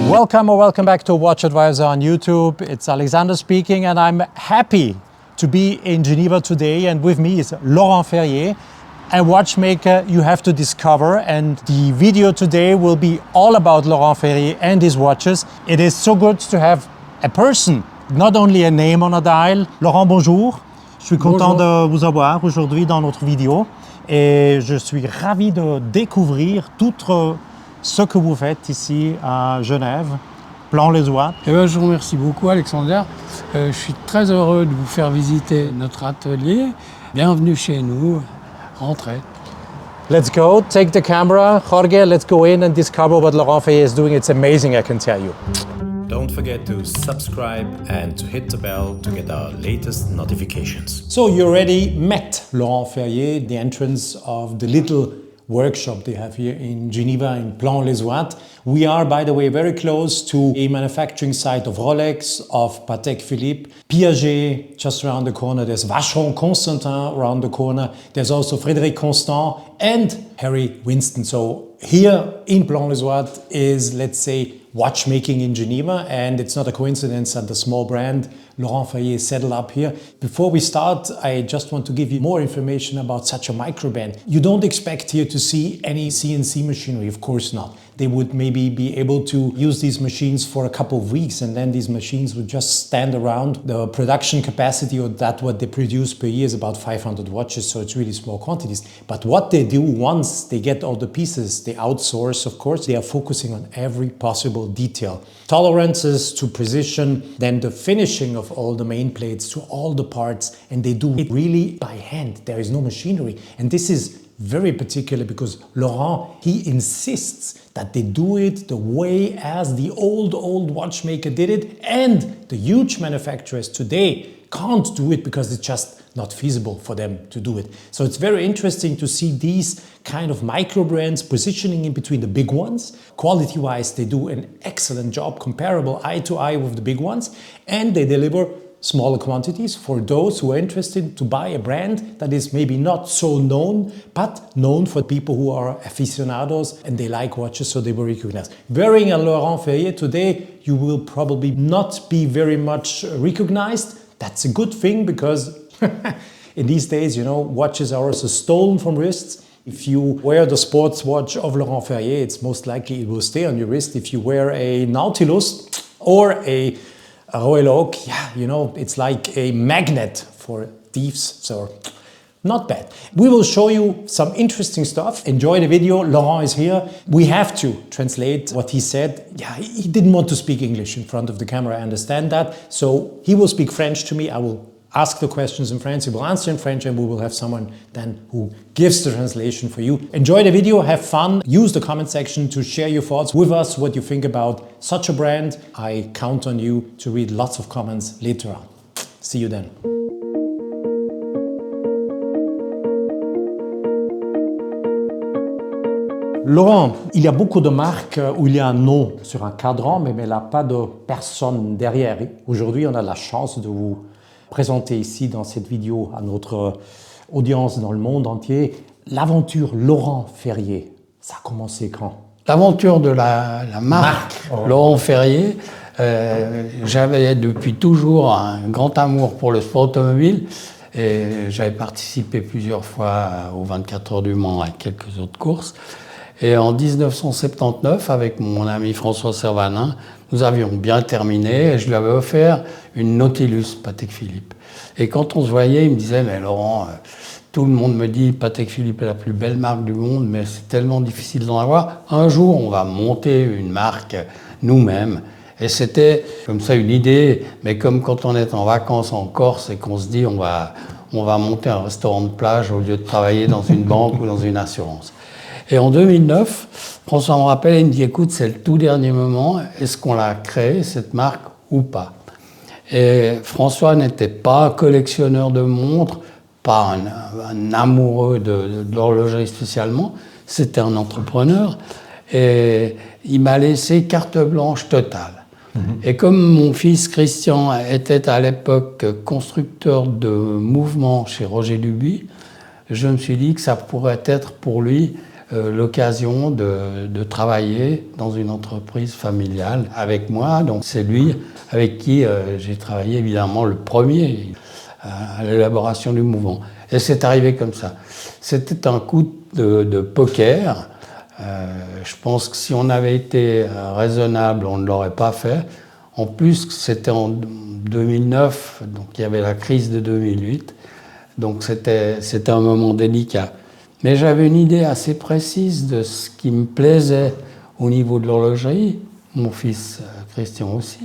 Welcome or welcome back to Watch Advisor on YouTube. It's Alexander speaking, and I'm happy to be in Geneva today. And with me is Laurent Ferrier, a watchmaker you have to discover. And the video today will be all about Laurent Ferrier and his watches. It is so good to have a person, not only a name on a dial. Laurent, bonjour. Je suis content de vous avoir aujourd'hui dans notre vidéo. Et je suis ravi de découvrir tout ce que vous faites ici à Genève, Plan-les-Ouates. Eh bien, je vous remercie beaucoup, Alexander. Je suis très heureux de vous faire visiter notre atelier. Bienvenue chez nous. Rentrez. Let's go. Take the camera. Jorge, let's go in and discover what Laurent Ferrier is doing. It's amazing, I can tell you. Don't forget to subscribe and to hit the bell to get our latest notifications. So you already met Laurent Ferrier, the entrance of the little workshop they have here in Geneva in Plan-les-Ouates. We are, by the way, very close to a manufacturing site of Rolex, of Patek Philippe, Piaget just around the corner. There's Vacheron Constantin around the corner. There's also Frédéric Constant and Harry Winston. So here in Plan-les-Ouates is, let's say, watchmaking in Geneva, and it's not a coincidence that the small brand Laurent Ferrier settled up here. Before we start, I just want to give you more information about such a micro brand. You don't expect here to see any CNC machinery, of course not. They would maybe be able to use these machines for a couple of weeks, and then these machines would just stand around. The production capacity, or that what they produce per year, is about 500 watches, so it's really small quantities. But what they do once they get all the pieces, they outsource, of course. They are focusing on every possible detail. Tolerances to precision, then the finishing of all the main plates to all the parts, and they do it really by hand. There is no machinery, and this is very particular because Laurent, he insists that they do it the way as the old watchmaker did it, and the huge manufacturers today can't do it because it's just not feasible for them to do it. So it's very interesting to see these kind of micro brands positioning in between the big ones. Quality-wise, they do an excellent job, comparable eye to eye with the big ones, and they deliver smaller quantities for those who are interested to buy a brand that is maybe not so known, but known for people who are aficionados and they like watches, so they will recognize. Wearing a Laurent Ferrier today, you will probably not be very much recognized. That's a good thing because in these days, you know, watches are also stolen from wrists. If you wear the sports watch of Laurent Ferrier, it's most likely it will stay on your wrist. If you wear a Nautilus or a Royal Oak, yeah, you know, it's like a magnet for thieves, so not bad. We will show you some interesting stuff. Enjoy the video. Laurent is here. We have to translate what he said. Yeah, he didn't want to speak English in front of the camera, I understand that. So he will speak French to me. I will ask the questions in French, he will answer in French, and we will have someone then who gives the translation for you. Enjoy the video, have fun, use the comment section to share your thoughts with us, what you think about such a brand. I count on you to read lots of comments later on. See you then. Laurent, il y a beaucoup de marques où il y a un nom sur un cadran, mais il n'y a pas de personne derrière. Aujourd'hui, on a la chance de vous présenter ici dans cette vidéo à notre audience dans le monde entier l'aventure Laurent Ferrier. Ça a commencé quand? L'aventure de la marque Laurent Ferrier, j'avais depuis toujours un grand amour pour le sport automobile et j'avais participé plusieurs fois aux 24 heures du Mans à quelques autres courses. Et en 1979, avec mon ami François Servanin, nous avions bien terminé et je lui avais offert une Nautilus Patek Philippe. Et quand on se voyait, il me disait « Mais Laurent, tout le monde me dit Patek Philippe est la plus belle marque du monde, mais c'est tellement difficile d'en avoir. Un jour, on va monter une marque nous-mêmes. » Et c'était comme ça une idée, mais comme quand on est en vacances en Corse et qu'on se dit on va monter un restaurant de plage au lieu de travailler dans une banque ou dans une assurance. Et en 2009, François me rappelle et il me dit « Écoute, c'est le tout dernier moment, est-ce qu'on l'a créé, cette marque, ou pas ?» Et François n'était pas un collectionneur de montres, pas un amoureux de l'horlogerie spécialement, c'était un entrepreneur. Et il m'a laissé carte blanche totale. Et comme mon fils Christian était à l'époque constructeur de mouvements chez Roger Dubuis, je me suis dit que ça pourrait être pour lui l'occasion de travailler dans une entreprise familiale avec moi. Donc c'est lui avec qui j'ai travaillé évidemment le premier à l'élaboration du mouvement. Et c'est arrivé comme ça. C'était un coup de poker. Je pense que si on avait été raisonnable, on ne l'aurait pas fait. En plus, c'était en 2009, donc il y avait la crise de 2008. Donc c'était un moment délicat. Mais j'avais une idée assez précise de ce qui me plaisait au niveau de l'horlogerie, mon fils Christian aussi.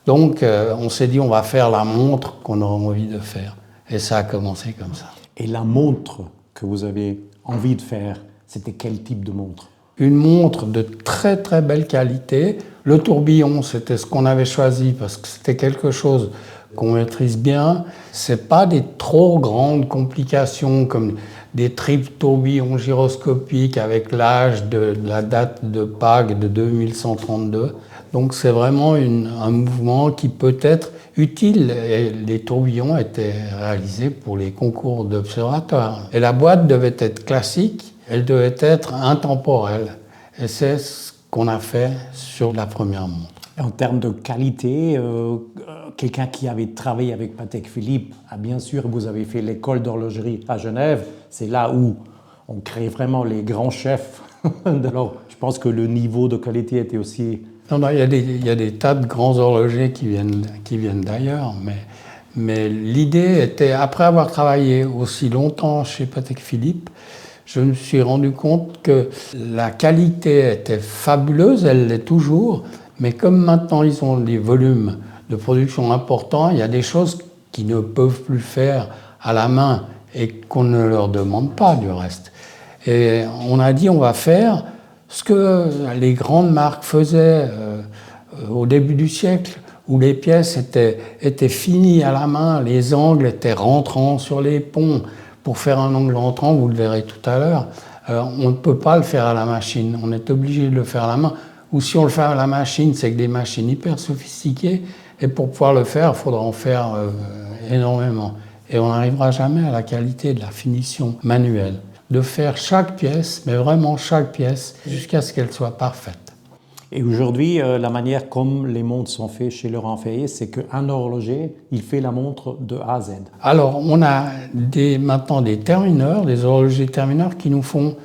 Donc on s'est dit on va faire la montre qu'on aurait envie de faire. Et ça a commencé comme ça. Et la montre que vous avez envie de faire, c'était quel type de montre? Une montre de très très belle qualité. Le tourbillon, c'était ce qu'on avait choisi parce que c'était quelque chose qu'on maîtrise bien. C'est pas des trop grandes complications comme des triples tourbillons gyroscopiques avec l'âge de la date de Pâques de 2132. Donc c'est vraiment un mouvement qui peut être utile. Et les tourbillons étaient réalisés pour les concours d'observateurs. Et la boîte devait être classique, elle devait être intemporelle. Et c'est ce qu'on a fait sur la première montre. En termes de qualité, quelqu'un qui avait travaillé avec Patek Philippe, bien sûr, vous avez fait l'école d'horlogerie à Genève, c'est là où on crée vraiment les grands chefs. Alors, je pense que le niveau de qualité était aussi... Non, il y a des tas de grands horlogers qui viennent d'ailleurs, mais l'idée était, après avoir travaillé aussi longtemps chez Patek Philippe, je me suis rendu compte que la qualité était fabuleuse, elle l'est toujours, mais comme maintenant ils ont des volumes de production importants, il y a des choses qu'ils ne peuvent plus faire à la main et qu'on ne leur demande pas du reste. Et on a dit on va faire ce que les grandes marques faisaient au début du siècle, où les pièces étaient finies à la main, les angles étaient rentrants sur les ponts. Pour faire un angle rentrant, vous le verrez tout à l'heure, on ne peut pas le faire à la machine, on est obligé de le faire à la main. Ou si on le fait à la machine, c'est que des machines hyper sophistiquées, et pour pouvoir le faire, il faudra en faire énormément. Et on n'arrivera jamais à la qualité de la finition manuelle. De faire chaque pièce, mais vraiment chaque pièce, jusqu'à ce qu'elle soit parfaite. Et aujourd'hui, la manière comme les montres sont faites chez Laurent Ferrier, c'est qu'un horloger, il fait la montre de A à Z. Alors, on a maintenant des termineurs, des horlogers termineurs qui nous font,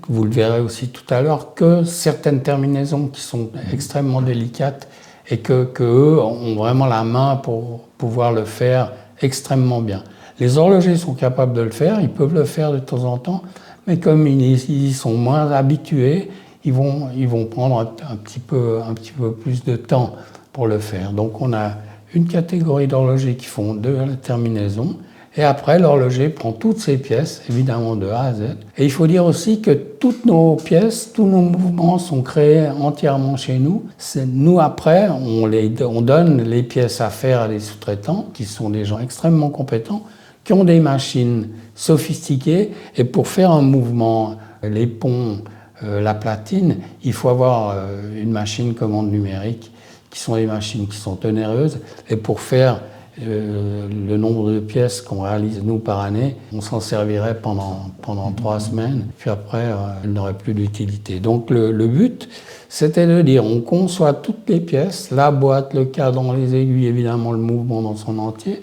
vous le verrez aussi tout à l'heure, que certaines terminaisons qui sont extrêmement délicates et que eux ont vraiment la main pour pouvoir le faire extrêmement bien. Les horlogers sont capables de le faire, ils peuvent le faire de temps en temps, mais comme ils sont moins habitués, ils vont prendre un petit peu plus de temps pour le faire. Donc on a une catégorie d'horlogers qui font de la terminaison, et après l'horloger prend toutes ses pièces, évidemment de A à Z. Et il faut dire aussi que toutes nos pièces, tous nos mouvements sont créés entièrement chez nous. Nous après, on donne les pièces à faire à des sous-traitants, qui sont des gens extrêmement compétents, qui ont des machines sophistiquées, et pour faire un mouvement, les ponts, la platine, il faut avoir une machine commande numérique, qui sont des machines qui sont onéreuses, et pour faire le nombre de pièces qu'on réalise nous par année, on s'en servirait pendant 3 semaines, puis après elle n'aurait plus d'utilité. Donc le but, c'était de dire on conçoit toutes les pièces, la boîte, le cadran, les aiguilles, évidemment le mouvement dans son entier,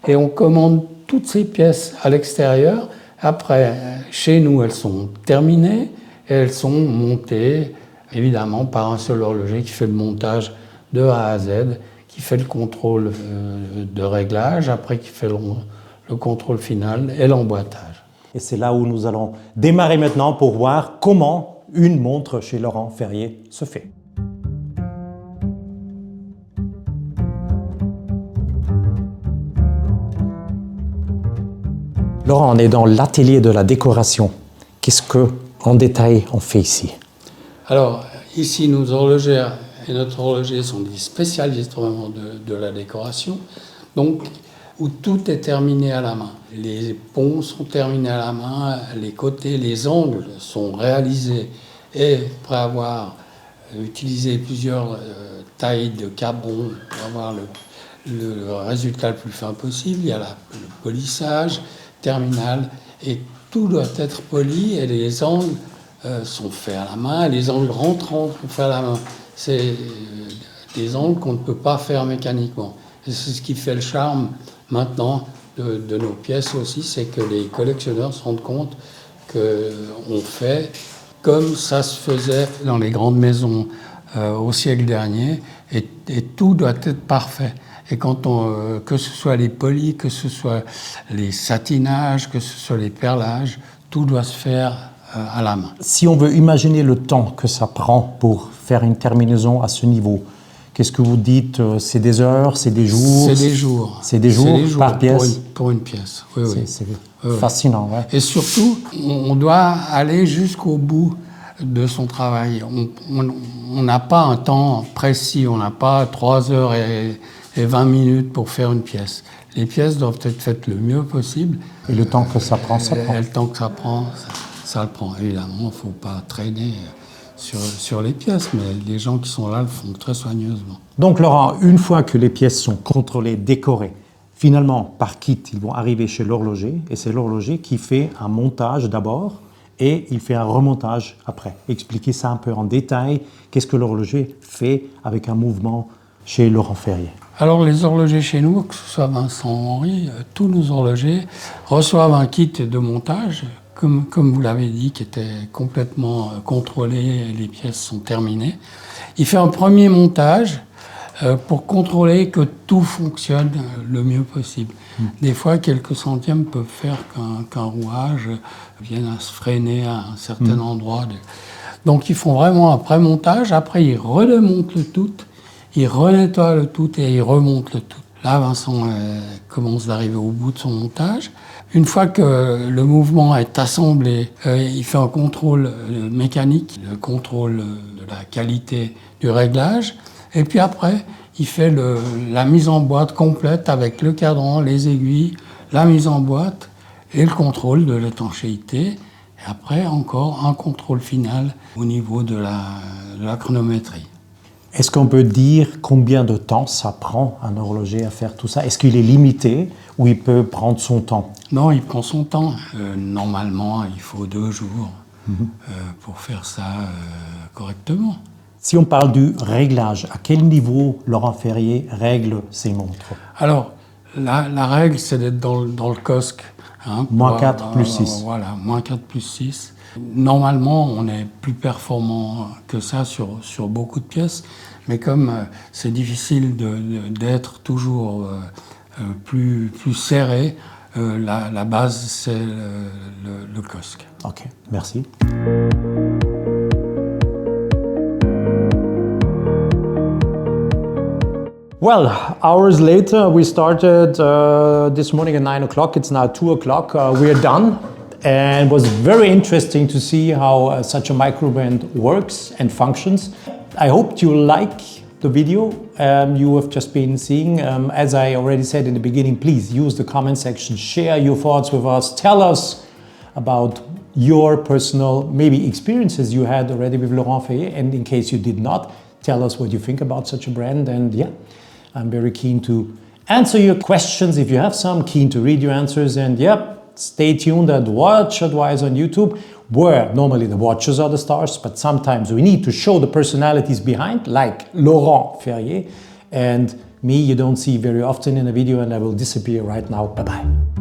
et on commande toutes ces pièces à l'extérieur. Après, chez nous, elles sont terminées et elles sont montées, évidemment, par un seul horloger qui fait le montage de A à Z, qui fait le contrôle de réglage, après qui fait le contrôle final et l'emboîtage. Et c'est là où nous allons démarrer maintenant pour voir comment une montre chez Laurent Ferrier se fait. Laurent, on est dans l'atelier de la décoration. Qu'est-ce que, en détail, on fait ici? Alors, ici, nos horlogères et notre horloger sont des spécialistes vraiment de la décoration, donc où tout est terminé à la main. Les ponts sont terminés à la main, les côtés, les angles sont réalisés, et après avoir utilisé plusieurs tailles de cabron pour avoir le résultat le plus fin possible, il y a le polissage terminal, et tout doit être poli, et les angles sont faits à la main, les angles rentrants sont faits à la main. C'est des angles qu'on ne peut pas faire mécaniquement. Et c'est ce qui fait le charme maintenant de nos pièces aussi, c'est que les collectionneurs se rendent compte qu'on fait comme ça se faisait dans les grandes maisons au siècle dernier, et tout doit être parfait. Et quand que ce soit les polis, que ce soit les satinages, que ce soit les perlages, tout doit se faire à la main. Si on veut imaginer le temps que ça prend pour faire une terminaison à ce niveau, qu'est-ce que vous dites? C'est des heures, c'est des jours? C'est des jours. C'est des jours par pièce? Pour une pièce, oui, oui. C'est fascinant, ouais. Et surtout, on doit aller jusqu'au bout de son travail. On n'a pas un temps précis, on n'a pas 3 heures et 20 minutes pour faire une pièce. Les pièces doivent être faites le mieux possible. Et le temps que ça prend, ça prend. Et le temps que ça prend, ça le prend. Évidemment, il ne faut pas traîner sur les pièces, mais les gens qui sont là le font très soigneusement. Donc Laurent, une fois que les pièces sont contrôlées, décorées, finalement, par kit, ils vont arriver chez l'horloger, et c'est l'horloger qui fait un montage d'abord, et il fait un remontage après. Expliquez ça un peu en détail. Qu'est-ce que l'horloger fait avec un mouvement chez Laurent Ferrier? Alors les horlogers chez nous, que ce soit Vincent ou Henri, tous nos horlogers reçoivent un kit de montage, comme vous l'avez dit, qui était complètement contrôlé, les pièces sont terminées. Il fait un premier montage pour contrôler que tout fonctionne le mieux possible. Des fois, quelques centièmes peuvent faire qu'un rouage vienne à se freiner à un certain endroit. Donc ils font vraiment un pré-montage, après ils redémontent le tout, ils renettoient le tout et ils remontent le tout. Là, Vincent commence d'arriver au bout de son montage. Une fois que le mouvement est assemblé, il fait un contrôle mécanique, le contrôle de la qualité du réglage. Et puis après, il fait la mise en boîte complète avec le cadran, les aiguilles, la mise en boîte et le contrôle de l'étanchéité. Et après, encore un contrôle final au niveau de la chronométrie. Est-ce qu'on peut dire combien de temps ça prend un horloger à faire tout ça? Est-ce qu'il est limité ou il peut prendre son temps? Non, il prend son temps. Normalement, il faut 2 jours pour faire ça correctement. Si on parle du réglage, à quel niveau Laurent Ferrier règle ses montres? Alors, la règle, c'est d'être dans le COSC. Hein, -4 plus 6. Voilà, -4 plus 6. Normalement, on est plus performant que ça sur beaucoup de pièces, mais comme c'est difficile d'être toujours plus serré, la base, c'est le COSC. Ok, merci. Well, hours later, we started this morning at 9 o'clock. It's now 2 o'clock. We are done. And it was very interesting to see how such a microbrand works and functions. I hope you like the video you have just been seeing. As I already said in the beginning, please use the comment section, share your thoughts with us, tell us about your personal maybe experiences you had already with Laurent Ferrier, and in case you did not, tell us what you think about such a brand. And yeah, I'm very keen to answer your questions if you have some, keen to read your answers, and yeah, stay tuned at Watch Advice on YouTube, where normally the watches are the stars, but sometimes we need to show the personalities behind, like Laurent Ferrier, and me you don't see very often in a video, and I will disappear right now. Bye-bye.